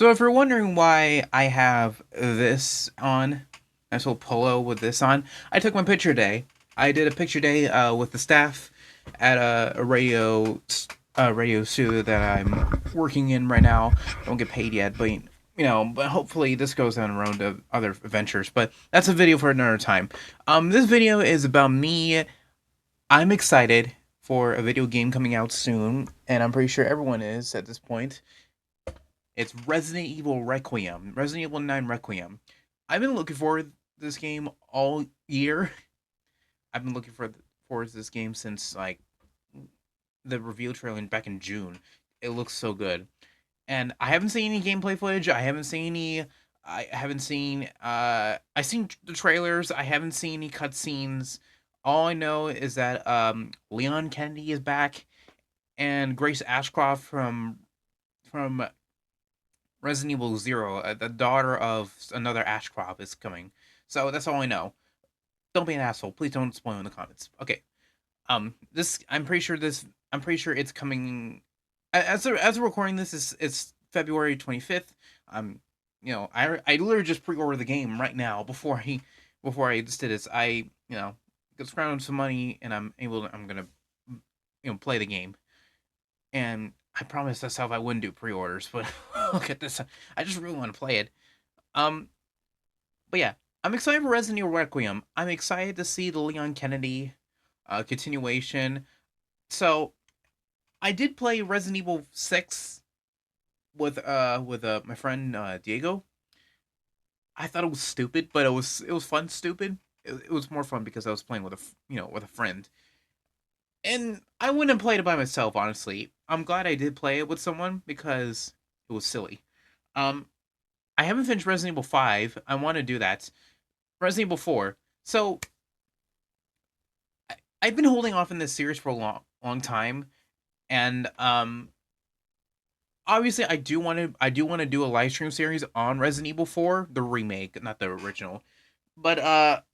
So if you're wondering why I have this on, nice little polo with this on, I took my picture day. I did a picture day with the staff at a radio studio that I'm working in right now. Don't get paid yet, but but hopefully this goes down the road to other adventures. But that's a video for another time. This video is about me. I'm excited for a video game coming out soon, and I'm pretty sure everyone is at this point. It's Resident Evil Requiem, Resident Evil 9 Requiem. I've been looking forward to this game all year. I've been looking forward to this game since like the reveal trailer back in June. It looks so good, and I haven't seen any gameplay footage. I haven't seen any. I haven't seen. I seen the trailers. I haven't seen any cutscenes. All I know is that Leon Kennedy is back, and Grace Ashcroft from Resident Evil Zero, the daughter of another Ashcroft is coming. So that's all I know. Don't be an asshole. Please don't spoil in the comments. Okay. This I'm pretty sure it's coming. As we're recording this, it's February 25th. I literally just pre-ordered the game right now before I just did this. Got scrounged some money and I'm gonna play the game. And I promised myself I wouldn't do pre-orders, but look at this. I just really want to play it. Um, but yeah, I'm excited for Resident Evil Requiem. I'm excited to see the Leon Kennedy continuation. So I did play Resident Evil 6 with my friend Diego. I thought it was stupid, but it was fun stupid. It was more fun because I was playing with with a friend. And I wouldn't have played it by myself, honestly. I'm glad I did play it with someone because it was silly. Um, I haven't finished Resident Evil 5. I want to do that. Resident Evil 4. So I've been holding off in this series for a long time, and obviously I do want to do a live stream series on Resident Evil 4, the remake, not the original. But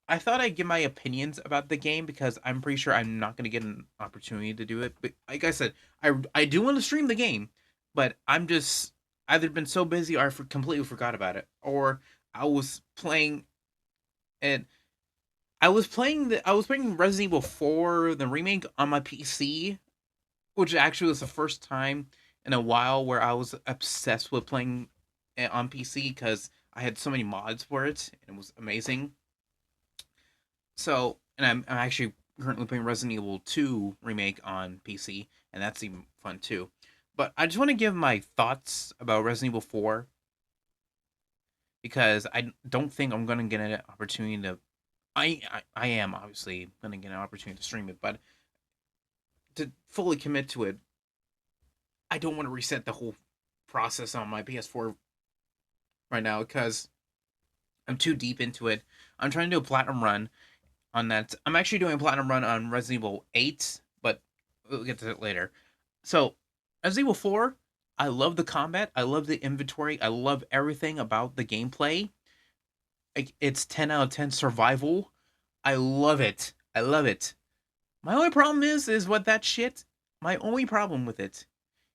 I thought I'd give my opinions about the game because I'm pretty sure I'm not gonna get an opportunity to do it. But like I said, I do want to stream the game, but I'm just either been so busy or completely forgot about it, or I was playing and I was playing Resident Evil 4 the remake on my PC, which actually was the first time in a while where I was obsessed with playing it on PC because I had so many mods for it and it was amazing. So, and I'm actually currently playing Resident Evil 2 remake on PC, and that's even fun too. But I just want to give my thoughts about Resident Evil 4 because I don't think I'm gonna get an opportunity to. I am obviously gonna get an opportunity to stream it, but to fully commit to it, I don't want to reset the whole process on my PS4 right now because I'm too deep into it. I'm trying to do a platinum run on that. I'm actually doing a platinum run on Resident Evil 8, but we'll get to it later. So, Resident Evil 4, I love the combat, I love the inventory, I love everything about the gameplay. Like, it's 10 out of 10 survival. I love it. I love it. My only problem is what that shit. My only problem with it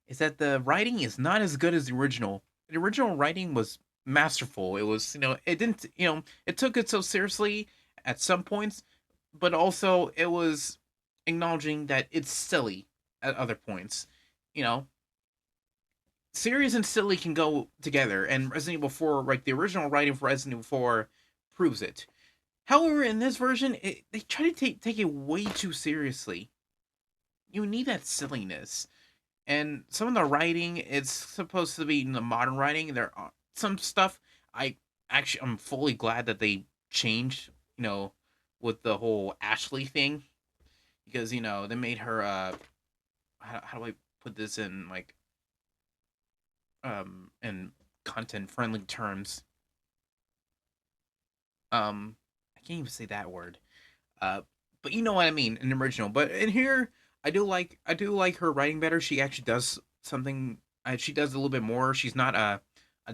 is that the writing is not as good as the original. The original writing was masterful. It was, it didn't, it took it so seriously at some points, but also it was acknowledging that it's silly at other points. You know, serious and silly can go together, and Resident Evil 4, like the original writing for Resident Evil 4, proves it. However, in this version, they try to take it way too seriously. You need that silliness, and some of the writing it's supposed to be in the modern writing. There are some stuff I'm fully glad that they changed. With the whole Ashley thing because they made her how do I put this in like in content friendly terms. I can't even say that word. Uh, but you know what I mean in the original. But in here, I do like her writing better. She actually does something. She does a little bit more. She's not a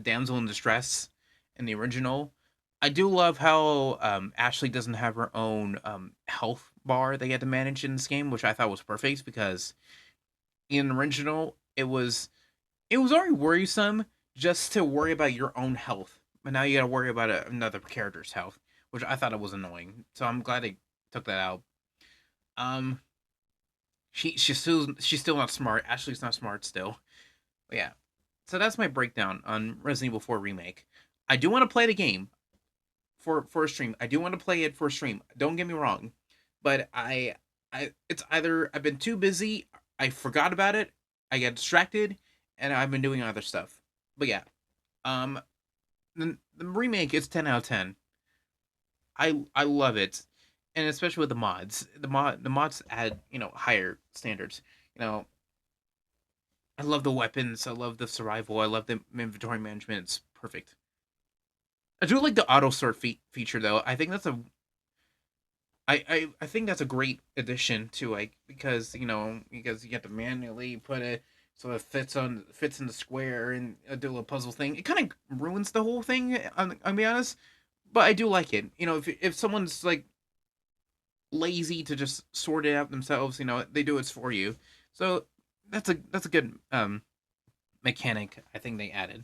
damsel in distress in the original. I do love how Ashley doesn't have her own health bar they had to manage in this game, which I thought was perfect because in the original it was already worrisome just to worry about your own health. But now you got to worry about another character's health, which I thought it was annoying. So I'm glad they took that out. Um, she's still not smart. Ashley's not smart still. But yeah. So that's my breakdown on Resident Evil 4 remake. I do want to play the game for a stream. I do want to play it for a stream. Don't get me wrong, but I it's either I've been too busy, I forgot about it, I get distracted, and I've been doing other stuff. But yeah, um, the remake is 10 out of 10. I love it, and especially with the mods. The mods add higher standards. You know, I love the weapons. I love the survival. I love the inventory management. It's perfect. I do like the auto sort feature though. I think that's a great addition to because because you have to manually put it so it fits in the square and do a little puzzle thing. It kind of ruins the whole thing. I'll be honest, but I do like it. If someone's like lazy to just sort it out themselves, they do it for you. So that's a good mechanic I think they added.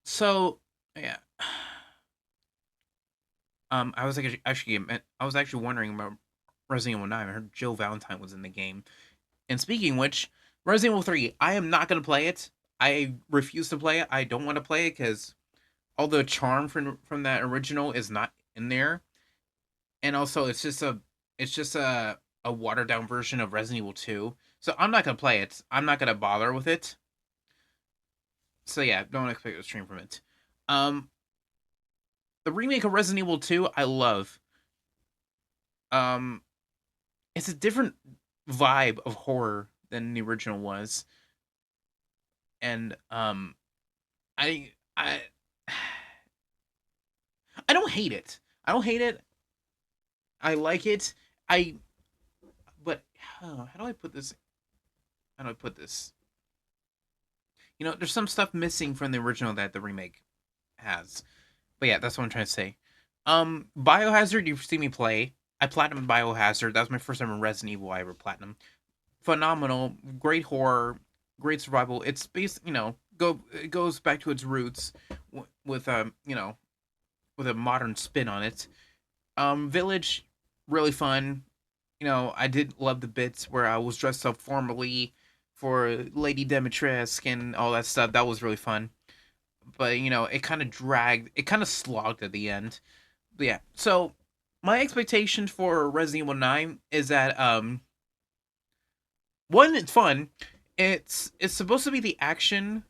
So yeah. I was I was actually wondering about Resident Evil 9. I heard Jill Valentine was in the game. And speaking of which, Resident Evil 3, I am not gonna play it. I refuse to play it. I don't want to play it because all the charm from that original is not in there. And also it's just a watered down version of Resident Evil 2. So I'm not gonna play it. I'm not gonna bother with it. So yeah, don't expect a stream from it. Um the remake of Resident Evil 2, I love. Um it's a different vibe of horror than the original was, and I I don't hate it. I don't hate it. I like it. I but how do I put this? How do I put this? There's some stuff missing from the original that the remake has. But yeah, that's what I'm trying to say. Biohazard, you've seen me play. I platinum Biohazard. That was my first time in Resident Evil I ever platinum. Phenomenal, great horror, great survival. It's based, it goes back to its roots with with a modern spin on it. Village, really fun. I did love the bits where I was dressed up formally for Lady Dimitrescu and all that stuff. That was really fun. But it kind of dragged. It kind of slogged at the end. But yeah. So my expectation for Resident Evil 9 is that one, it's fun. It's supposed to be the action,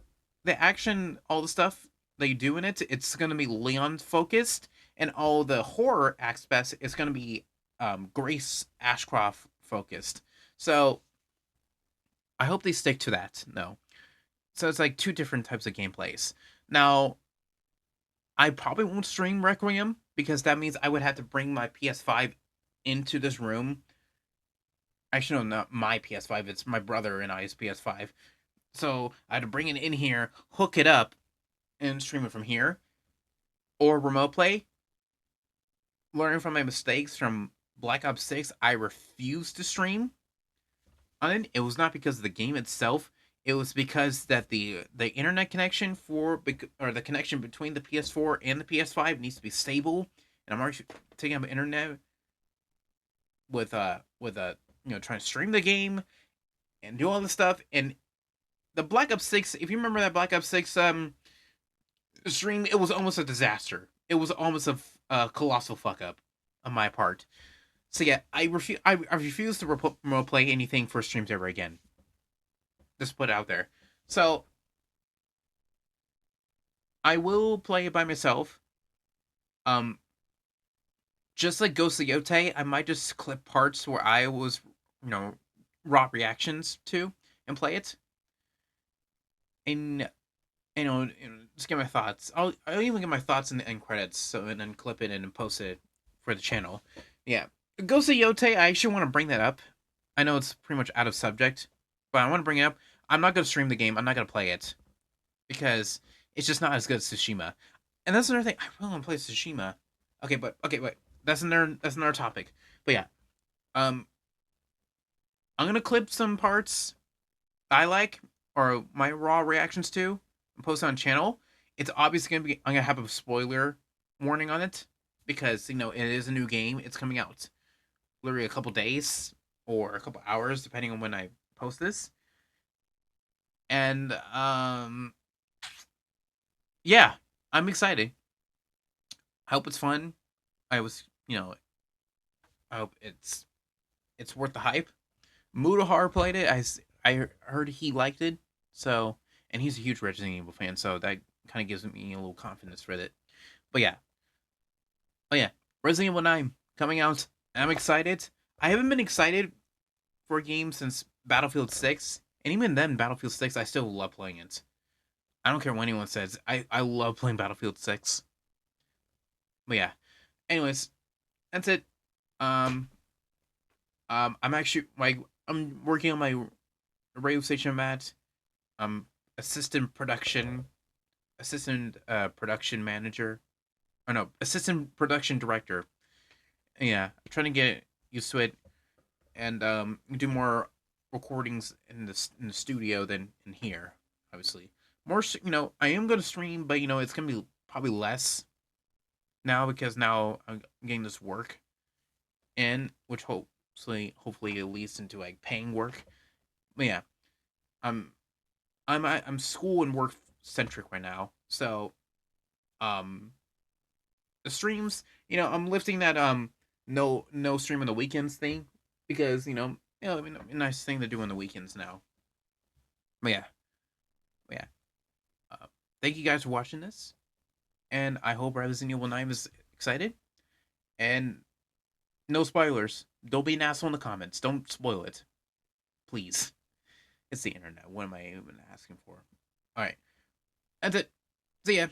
all the stuff that you do in it. It's gonna be Leon focused, and all the horror aspects is gonna be Grace Ashcroft focused. So I hope they stick to that. No, so it's like two different types of gameplays. Now I probably won't stream Requiem because that means I would have to bring my PS5 into this room. Actually, no, not my PS5. It's my brother and I's PS5. So I had to bring it in here, hook it up, and stream it from here, or remote play. Learning from my mistakes from Black Ops 6, I refused to stream on it. It was not because of the game itself. It was because that the internet connection or the connection between the PS4 and the PS5 needs to be stable. And I'm already taking up internet with trying to stream the game and do all this stuff. And the Black Ops 6, if you remember that Black Ops 6 stream, it was almost a disaster. It was almost a colossal fuck up on my part. So yeah, I refuse to remote play anything for streams ever again. Just put it out there. So I will play it by myself. Um, just like Ghost of Yote, I might just clip parts where I was, you know, raw reactions to and play it. And just get my thoughts. I'll even get my thoughts in the end credits, so and then clip it and post it for the channel. Yeah, Ghost of Yote. I actually want to bring that up. I know it's pretty much out of subject, but I want to bring it up. I'm not gonna stream the game. I'm not gonna play it because it's just not as good as Tsushima. And that's another thing. I really want to play Tsushima. Okay, wait. That's another topic. But yeah, um, I'm gonna clip some parts I like or my raw reactions to post on channel, it's obviously gonna be. I'm gonna have a spoiler warning on it because it is a new game. It's coming out literally a couple days or a couple hours depending on when I post this. And yeah, I'm excited. I hope it's fun. I was, I hope it's worth the hype. Mutahar played it. I heard he liked it. So, and he's a huge Resident Evil fan, so that kind of gives me a little confidence for it. But yeah, Resident Evil 9 coming out. I'm excited. I haven't been excited for a game since Battlefield 6, and even then, Battlefield 6, I still love playing it. I don't care what anyone says. I love playing Battlefield 6. But yeah. Anyways, that's it. Um, I'm actually like I'm working on my radio station I'm at. Assistant production manager. Or no, assistant production director. Yeah, I'm trying to get used to it and do more recordings in the studio than in here. Obviously, more. I am gonna stream, but it's gonna be probably less now because now I'm getting this work in, which hopefully it leads into like paying work. But yeah, I'm I'm school and work centric right now, so um the streams, I'm lifting that no stream on the weekends thing because I mean a nice thing to do on the weekends now. But yeah, but yeah. Uh, Thank you guys for watching this, and I hope Resident Evil 9 is excited. And no spoilers. Don't be an asshole in the comments. Don't spoil it, please. It's the internet. What am I even asking for? All right, that's it. See ya.